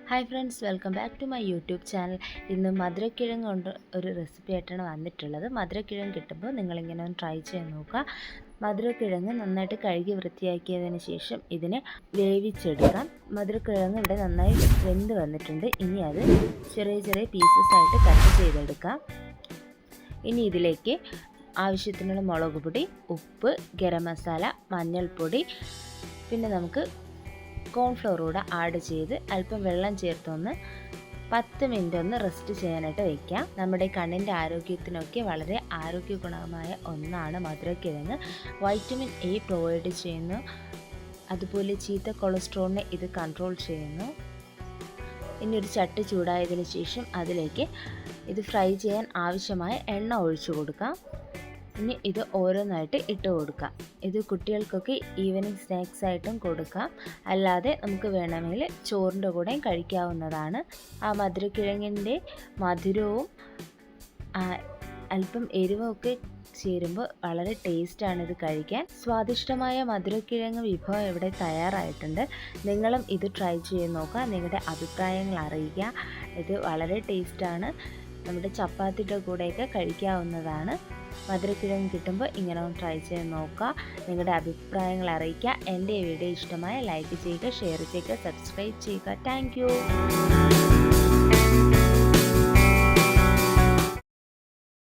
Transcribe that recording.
Hi friends, welcome back to my YouTube channel. ഇന്ന് മധുരക്കിഴങ്ങ് കൊണ്ട് ഒരു റെസിപ്പി ആയിട്ടാണ് വന്നിട്ടുള്ളത്. മധുരക്കിഴങ്ങ് കിട്ടുമ്പോൾ നിങ്ങളിങ്ങനെ ഒന്ന് ട്രൈ ചെയ്ത് നോക്കുക. മധുരക്കിഴങ്ങ് നന്നായിട്ട് കഴുകി വൃത്തിയാക്കിയതിന് ശേഷം ഇതിനെ വേവിച്ചെടുക്കാം. മധുരക്കിഴങ്ങ് ഇവിടെ നന്നായി വെന്ത് വന്നിട്ടുണ്ട്. ഇനി അത് ചെറിയ ചെറിയ പീസസ് ആയിട്ട് കട്ട് ചെയ്തെടുക്കാം. ഇനി ഇതിലേക്ക് ആവശ്യത്തിനുള്ള മുളക് പൊടി, ഉപ്പ്, ഗരം മസാല, മഞ്ഞൾപ്പൊടി, പിന്നെ നമുക്ക് കോൺഫ്ലവർ കൂടെ ആഡ് ചെയ്ത് അല്പം വെള്ളം ചേർത്തൊന്ന് 10 മിനിറ്റ് ഒന്ന് റെസ്റ്റ് ചെയ്യാനായിട്ട് വയ്ക്കാം. നമ്മുടെ കണ്ണിൻ്റെ ആരോഗ്യത്തിനൊക്കെ വളരെ ആരോഗ്യ ഗുണമായ ഒന്നാണ് മധുരക്കിഴങ്ങ്. വൈറ്റമിൻ എ പ്രൊവൈഡ് ചെയ്യുന്നു. അതുപോലെ ചീത്ത കൊളസ്ട്രോളിനെ ഇത് കൺട്രോൾ ചെയ്യുന്നു. ഇനി ഒരു ചട്ടി ചൂടായതിനു ശേഷം അതിലേക്ക് ഇത് ഫ്രൈ ചെയ്യാൻ ആവശ്യമായ എണ്ണ ഒഴിച്ചു കൊടുക്കാം. ഇനി ഇത് ഓരോന്നായിട്ട് ഇട്ട് കൊടുക്കാം. ഇത് കുട്ടികൾക്കൊക്കെ ഈവനിങ് സ്നാക്സ് ആയിട്ടും കൊടുക്കാം. അല്ലാതെ നമുക്ക് വേണമെങ്കിൽ ചോറിൻ്റെ കൂടെയും കഴിക്കാവുന്നതാണ്. ആ മധുരക്കിഴങ്ങിൻ്റെ മധുരവും അല്പം എരിവൊക്കെ ചേരുമ്പോൾ വളരെ ടേസ്റ്റാണ് ഇത് കഴിക്കാൻ. സ്വാദിഷ്ടമായ മധുരക്കിഴങ്ങ് വിഭവം ഇവിടെ തയ്യാറായിട്ടുണ്ട്. നിങ്ങളും ഇത് ട്രൈ ചെയ്ത് നോക്കുക. നിങ്ങളുടെ അഭിപ്രായങ്ങൾ അറിയിക്കുക. ഇത് വളരെ ടേസ്റ്റാണ്. നമ്മുടെ ചപ്പാത്തിയുടെ കൂടെയൊക്കെ കഴിക്കാവുന്നതാണ്. മധുരക്കിഴങ്ങ് കിട്ടുമ്പോൾ ഇങ്ങനെ ഒന്ന് ട്രൈ ചെയ്ത് നോക്കുക. നിങ്ങളുടെ അഭിപ്രായങ്ങൾ അറിയിക്കുക. എൻ്റെ വീഡിയോ ഇഷ്ടമായ ലൈക്ക് ചെയ്യുക, ഷെയർ ചെയ്യുക, സബ്സ്ക്രൈബ് ചെയ്യുക. Thank you.